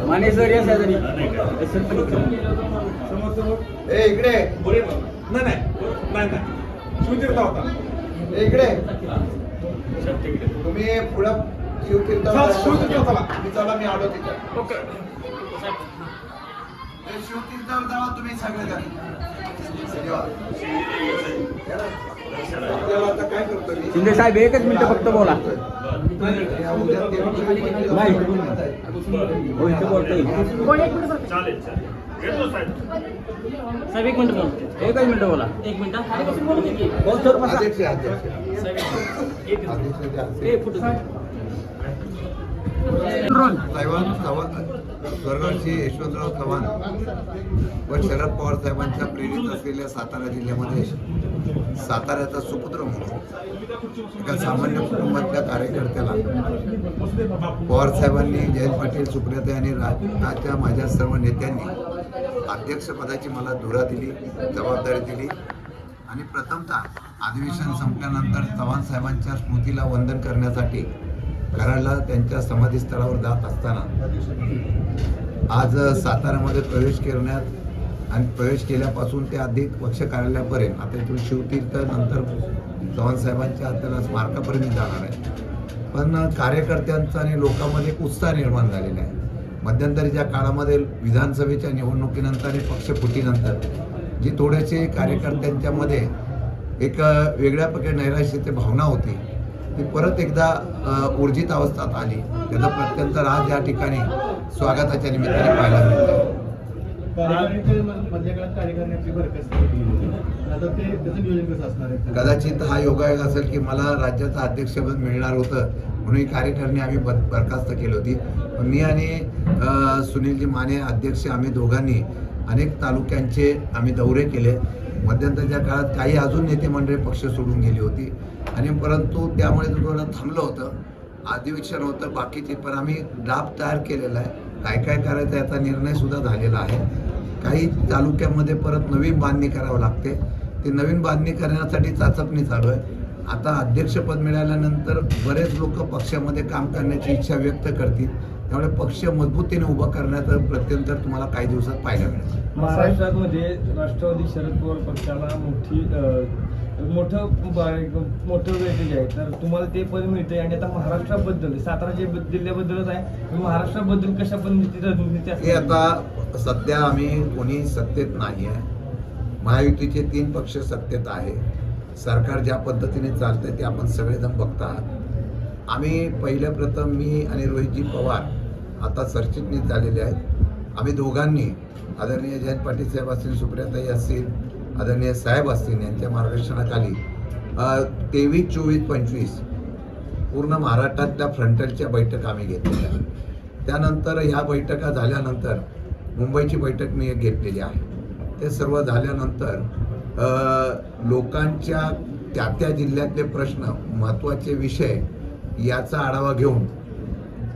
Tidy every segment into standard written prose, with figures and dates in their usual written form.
Mane sir या शेजारी ए इकडे नाही शिवतीर्थ होता इकडे तुम्ही पुढं शिवतीर्थावर चला मी आलो तिथं ओके शिवतीर्थावर जावा तुम्ही सगळे आता काय करतो मी शिंदे साहेब एकच मिनिट फक्त बोला नाही हो इथे बोलतोय साहेब एक मिनिट बोल एकच मिनिट बोला एक मिनिट स्वर्गवर्षी यशवंतराव चव्हाण व शरद पवार साहेबांच्या प्रेरित असलेल्या सातारा जिल्ह्यामध्ये साताऱ्याचा सुपुत्र म्हणून एका सामान्य कुटुंबातल्या कार्यकर्त्याला पवार साहेबांनी, जयंत पाटील, सुप्रियाताई आणि राज्याच्या माझ्या सर्व नेत्यांनी अध्यक्षपदाची मला धुरा दिली, जबाबदारी दिली आणि प्रथमतः अधिवेशन संपल्यानंतर चव्हाण साहेबांच्या स्मृतीला वंदन करण्यासाठी कराडला त्यांच्या समाधीस्थळावर जात असताना आज साताऱ्यामध्ये प्रवेश करण्यात आणि प्रवेश केल्यापासून ते अधिक पक्ष कार्यालयापर्यंत आता इथून शिवतीर्थ नंतर चव्हाण साहेबांच्या त्याला स्मारकापर्यंत जाणार आहे. पण कार्यकर्त्यांचा आणि लोकांमध्ये एक उत्साह निर्माण झालेला आहे. मध्यंतरीच्या काळामध्ये विधानसभेच्या निवडणुकीनंतर आणि पक्षफुटीनंतर जी थोडेसे कार्यकर्त्यांच्यामध्ये एक वेगळ्या प्रकारे नैराश्याची भावना होती ती परत एकदा ऊर्जित अवस्थेत आली. त्याचा प्रत्यंतर आज या ठिकाणी स्वागताच्या निमित्ताने पाहायला मिळतं. कदाचित हा योगायोग असेल की मला राज्याचं अध्यक्षपद मिळणार होतं म्हणून कार्यकारिणी आम्ही बरखास्त केली होती. पण मी आणि सुनीलजी माने अध्यक्ष आम्ही दोघांनी अनेक तालुक्यांचे आम्ही दौरे केले. मध्यंतरीच्या काळात काही अजून नेते मंडळी पक्ष सोडून गेली होती आणि परंतु त्यामुळे थोडं थांबलं होतं. अधिवेशन होतं बाकीचे, पण आम्ही ड्राफ्ट तयार केलेला आहे. काय काय करायचं याचा निर्णय सुद्धा झालेला आहे. काही तालुक्यामध्ये परत नवीन बांधणी करावं लागते. ती नवीन बांधणी करण्यासाठी चाचपणी चालू आहे. आता अध्यक्षपद मिळाल्यानंतर बरेच लोक पक्षामध्ये काम करण्याची इच्छा व्यक्त करतील. त्यामुळे पक्ष मजबूतीने उभा करण्याचं प्रत्यंतर तुम्हाला काही दिवसात पाहायला मिळेल. महाराष्ट्रामध्ये राष्ट्रवादी शरद पवार पक्षाला मोठं वेटेज आहे, तर तुम्हाला ते पद मिळते. आणि आता महाराष्ट्राबद्दल, सातारा जिल्ह्याबद्दलच आहे, महाराष्ट्राबद्दल कशा पद्धतीची रणनीती हे आता सध्या आम्ही कोणी सत्तेत नाही आहे. महायुतीचे 3 पक्ष सत्तेत आहे. सरकार ज्या पद्धतीने चालतंय ते आपण सगळेजण बघता आहात. आम्ही पहिल्या प्रथम मी आणि रोहितजी पवार आता सरचिटणीस झालेले आहेत. आम्ही दोघांनी आदरणीय जयंत पाटील साहेब असतील, सुप्रियाताई असतील, आदरणीय साहेब असतील यांच्या मार्गदर्शनाखाली 23, 24, 25 पूर्ण महाराष्ट्रातल्या फ्रंटलच्या बैठका आम्ही घेतलेल्या. त्यानंतर ह्या बैठका झाल्यानंतर मुंबईची बैठक मी घेतलेली आहे. ते सर्व झाल्यानंतर लोकांच्या त्या जिल्ह्यातले प्रश्न, महत्त्वाचे विषय याचा आढावा घेऊन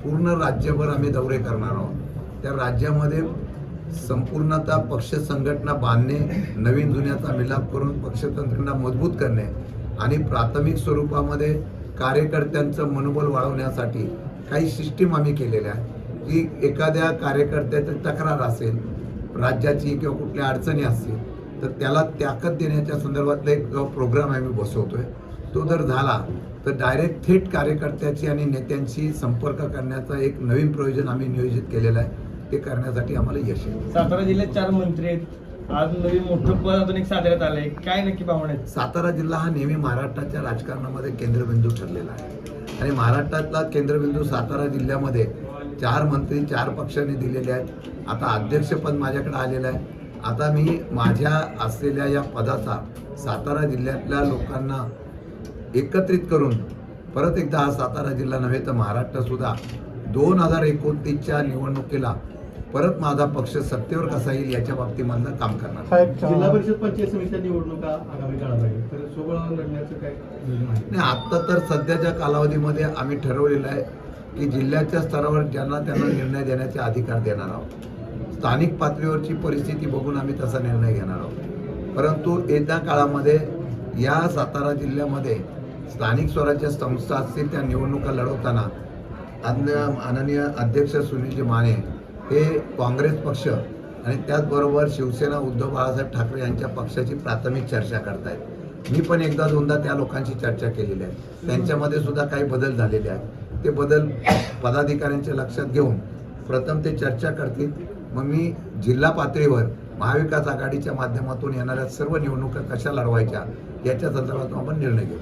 पूर्ण राज्यभर आम्ही दौरे करणार आहोत. त्या राज्यामध्ये संपूर्णतः पक्ष संघटना बांधणे, नवीन जुन्याचा मिलाप करून पक्षतंत्रणा मजबूत करणे आणि प्राथमिक स्वरूपामध्ये कार्यकर्त्यांचं मनोबल वाढवण्यासाठी काही सिस्टीम आम्ही केलेल्या आहे. की एखाद्या कार्यकर्त्याची तक्रार असेल, राज्याची किंवा कुठल्या अडचणी असतील, तर त्याला ताकद देण्याच्या संदर्भातला एक प्रोग्राम आम्ही बसवतोय. तो जर झाला तर डायरेक्ट थेट कार्यकर्त्याची आणि नेत्यांशी संपर्क करण्याचा एक नवीन प्रयोजन आम्ही नियोजित केलेलं आहे. ते करण्यासाठी आम्हाला यश आहे. सातारा जिल्ह्यात 4 मंत्री आहेत, आज नवीन मोठं पद अजून एक साताऱ्यात आलंय, काय नक्की भावना आहेत? सातारा जिल्हा हा नेहमी महाराष्ट्राच्या राजकारणामध्ये केंद्रबिंदू ठरलेला आहे आणि महाराष्ट्रातला केंद्रबिंदू सातारा जिल्ह्यामध्ये 4 मंत्री 4 पक्षांनी दिलेले आहेत. आता अध्यक्षपद माझ्याकडे आलेलं आहे. आता मी माझ्या असलेल्या या पदाचा सातारा जिल्ह्यातल्या लोकांना एकत्रित करून परत एकदा हा सातारा जिल्हा नव्हे तर महाराष्ट्रसुद्धा 2029च्या निवडणुकीला परत माझा पक्ष सत्तेवर कसा येईल याच्या बाबतीमधलं काम करणार. जिल्हा परिषद पंचायत समितीच्या निवडणुका आगामी काळात आहे, तर सोबत लढण्याचं काय योजना आहे? नाही, आत्ता तर सध्याच्या कालावधीमध्ये आम्ही ठरवलेलं आहे की जिल्ह्याच्या स्तरावर ज्यांना त्यांना निर्णय देण्याचे अधिकार देणार आहोत. स्थानिक पातळीवरची परिस्थिती बघून आम्ही तसा निर्णय घेणार आहोत. परंतु येत्या काळामध्ये या सातारा जिल्ह्यामध्ये स्थानिक स्वराज्य संस्था असतील त्या निवडणुका लढवताना माननीय अध्यक्ष सुनीलजी माने हे काँग्रेस पक्ष आणि त्याचबरोबर शिवसेना उद्धव बाळासाहेब ठाकरे यांच्या पक्षाची प्राथमिक चर्चा करतायत. मी पण एकदा दोनदा त्या लोकांची चर्चा केलेली आहे. त्यांच्यामध्ये सुद्धा काही बदल झालेले आहेत. ते बदल पदाधिकाऱ्यांच्या लक्षात घेऊन प्रथम ते चर्चा करतील. मग मी जिल्हा पातळीवर महाविकास आघाडीच्या माध्यमातून येणाऱ्या सर्व निवडणुका कशा लढवायच्या याच्या संदर्भात आपण निर्णय घेऊ.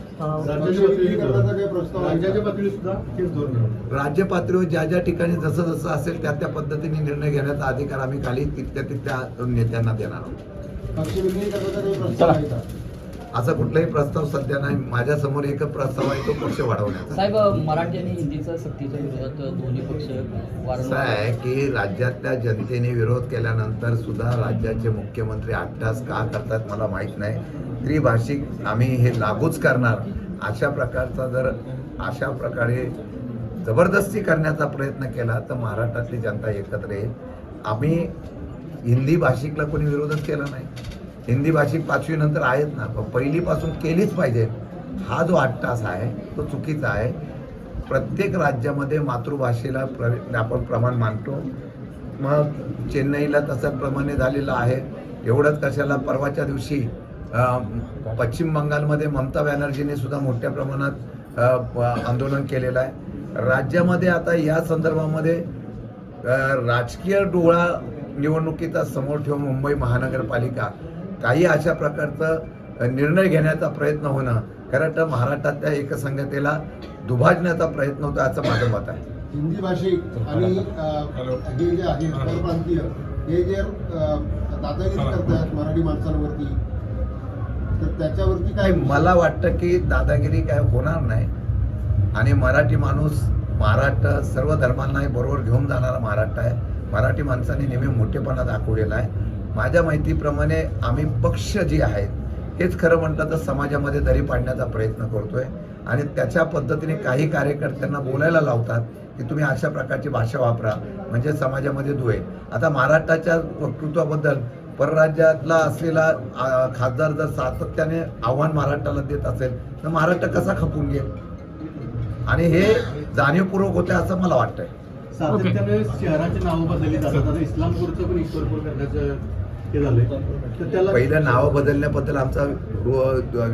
राज्य पातळीवर ज्या ज्या ठिकाणी जसं जसं असेल त्या त्या पद्धतीने निर्णय घेण्याचा अधिकार आम्ही खाली तिथल्या नेत्यांना देणार आहोत. असा कुठलाही प्रस्ताव सध्या नाही. माझ्या समोर एकच प्रस्ताव आहे, तो पक्ष वाढवण्याचा. साहेब, मराठी आणि हिंदीचा सक्तीच्या विरोधात दोन्ही पक्ष असं आहे की राज्यातल्या जनतेने विरोध केल्यानंतर सुद्धा राज्याचे मुख्यमंत्री अट्टास का करतात मला माहीत नाही. त्रिभाषिक आम्ही हे लागूच करणार अशा प्रकारचा जर अशा प्रकारे जबरदस्ती करण्याचा प्रयत्न केला तर महाराष्ट्रातली जनता एकत्र येईल. आम्ही हिंदी भाषिकला कोणी विरोधच केला नाही. हिंदी भाषिक 5वी नंतर आहेत ना, पण पहिलीपासून केलीच पाहिजे. हा जो अट्टास आहे तो चुकीचा आहे. प्रत्येक राज्यामध्ये मातृभाषेला आपण प्रमाण मानतो. मग चेन्नईला तसं प्रमाणे झालेलं आहे. एवढंच कशाला, परवाच्या दिवशी पश्चिम बंगालमध्ये ममता बॅनर्जीने सुद्धा मोठ्या प्रमाणात आंदोलन केलेलं आहे. राज्यामध्ये आता या संदर्भामध्ये राजकीय डोळा निवडणुकीचा समोर ठेवून मुंबई महानगरपालिका काही अशा प्रकारचा निर्णय घेण्याचा प्रयत्न होणं खरं तर महाराष्ट्रातल्या एकसंघतेला दुभाजण्याचा प्रयत्न होता असं माझं मत आहे. हिंदी भाषिक आणि हे जे आहे परप्रांतीय हे जे दादागिरी करतात मराठी माणसांवरती, तर त्याच्यावरती काय? मला वाटतं की दादागिरी काय होणार नाही आणि मराठी माणूस महाराष्ट्र सर्व धर्मांना बरोबर घेऊन जाणारा महाराष्ट्र आहे. मराठी माणसाने नेहमी मोठेपणा दाखवलेला आहे. माझ्या माहितीप्रमाणे आम्ही पक्ष जे आहेत हेच खरं म्हटलं तर समाजामध्ये दरी पाडण्याचा प्रयत्न करतोय. आणि त्याच्या पद्धतीने काही कार्यकर्त्यांना बोलायला लावतात की तुम्ही अशा प्रकारची भाषा वापरा म्हणजे समाजामध्ये दुवे. आता महाराष्ट्राच्या वक्तृत्वाबद्दल परराज्यातला असलेला खासदार जर सातत्याने आव्हान महाराष्ट्राला देत असेल तर महाराष्ट्र कसा खपून घेईल आणि हे जाणीवपूर्वक होते असं मला वाटतंय. सातत्याने शहराची नावं बदलली जातात. आता इस्लामपूरचं पण ईश्वरपूर करण्याचं हे झालंय तर त्याला पहिलं नावं बदलण्याबद्दल आमचा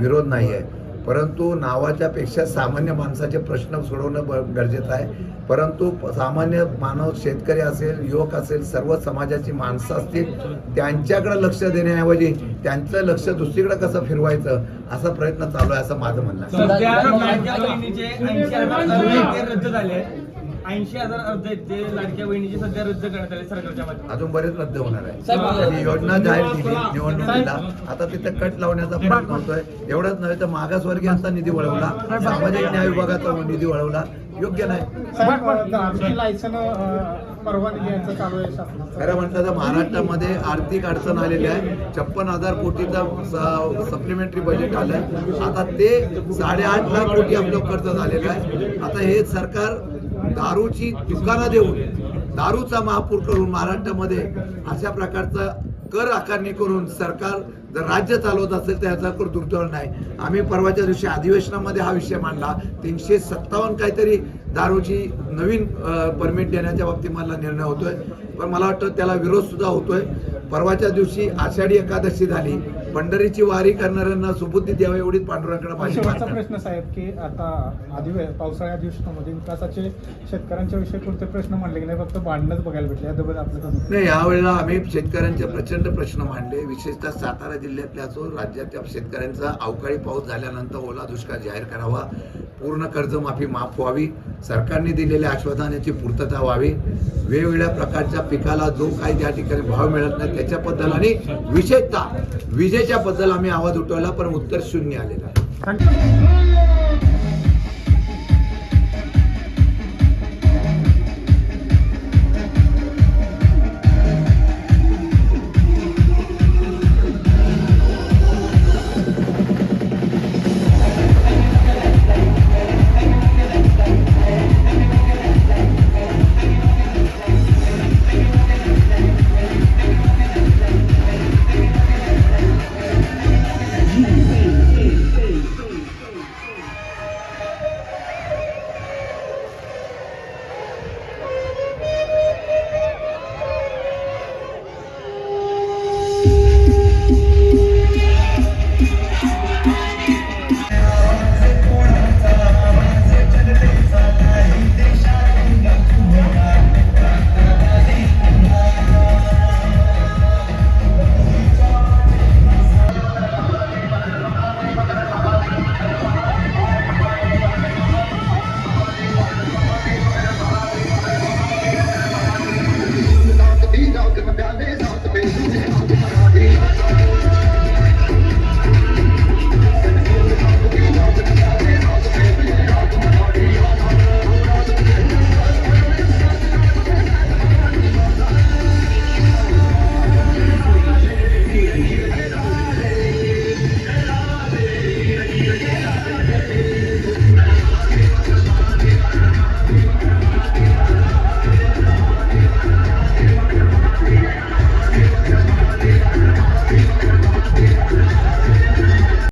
विरोध नाही आहे, परंतु नावाच्या पेक्षा सामान्य माणसाचे प्रश्न सोडवणं गरजेचं आहे. परंतु सामान्य मानव, शेतकरी असेल, युवक असेल, सर्व समाजाची माणसं असतील, त्यांच्याकडे लक्ष देण्याऐवजी त्यांचं लक्ष दुसरीकडे कसं फिरवायचं असा प्रयत्न चालू आहे असं माझं म्हणणं आहे. सध्या लाडक्या बहिणीचे 80,000 अर्ज ते रद्द झाले आहेत. 80,000 अर्ज आहेत ते लाडक्या बहिणीचे सध्या रद्द करण्यात आले सरकारच्या माध्यमातून. अजून बरेच रद्द होणार आहे. आणि योजना जाहीर केली निवडणुकीला, आता तिथे कट लावण्याचा प्रयत्न होतोय. एवढंच नव्हे तर मागासवर्गीयांचा निधी वळवला, सामाजिक न्याय विभागाचा निधी वळवला, योग्य नाही. लायसन परवानगी घ्यायचं चालू आहे शासनाचं. खरं म्हटलं तर महाराष्ट्रामध्ये आर्थिक अडचण आलेली आहे. 56,000 कोटीचा सप्लिमेंटरी बजेट आलंय. आता ते 8.5 लाख कोटी आपलं कर्ज झालेलं आहे. आता हे सरकार दारूची दुकानं देऊन दारूचा महापूर करून महाराष्ट्रामध्ये अशा प्रकारचा कर आकारणी करून सरकार जर राज्य चालवत असेल तर याचा कर दुर्दैव नाही. आम्ही परवाच्या दिवशी अधिवेशनामध्ये हा विषय मांडला. 357 काहीतरी दारूची नवीन परमिट देण्याच्या बाबतीत मला निर्णय होतोय, पण मला वाटतं त्याला विरोध सुद्धा होतोय. परवाच्या दिवशी आषाढी एकादशी झाली, पंढरीची वारी करणाऱ्यांना सुबुद्धी द्यावी एवढीच पांडुरंगाकडे माझी शेवटचा प्रश्न साहेब की आता पावसाळ्या अधिवेशनामध्ये विकासाचे शेतकऱ्यांच्या विषयी कोणते प्रश्न मांडले की नाही, फक्त भांडणच बघायला भेटले याबद्दल आपलं नाही. यावेळेला आम्ही शेतकऱ्यांचे प्रचंड प्रश्न मांडले. विशेषतः सातारा जिल्ह्यातल्या असो राज्यातल्या शेतकऱ्यांचा अवकाळी पाऊस झाल्यानंतर ओला दुष्काळ जाहीर करावा, पूर्ण कर्जमाफी माफ व्हावी, सरकारने दिलेल्या आश्वासनाची पूर्तता व्हावी, वेगवेगळ्या प्रकारच्या पिकाला जो काही त्या ठिकाणी भाव मिळत नाही त्याच्याबद्दल आणि विशेषतः विजेच्याबद्दल आम्ही आवाज उठवला, पण उत्तर शून्य आलेलं आहे.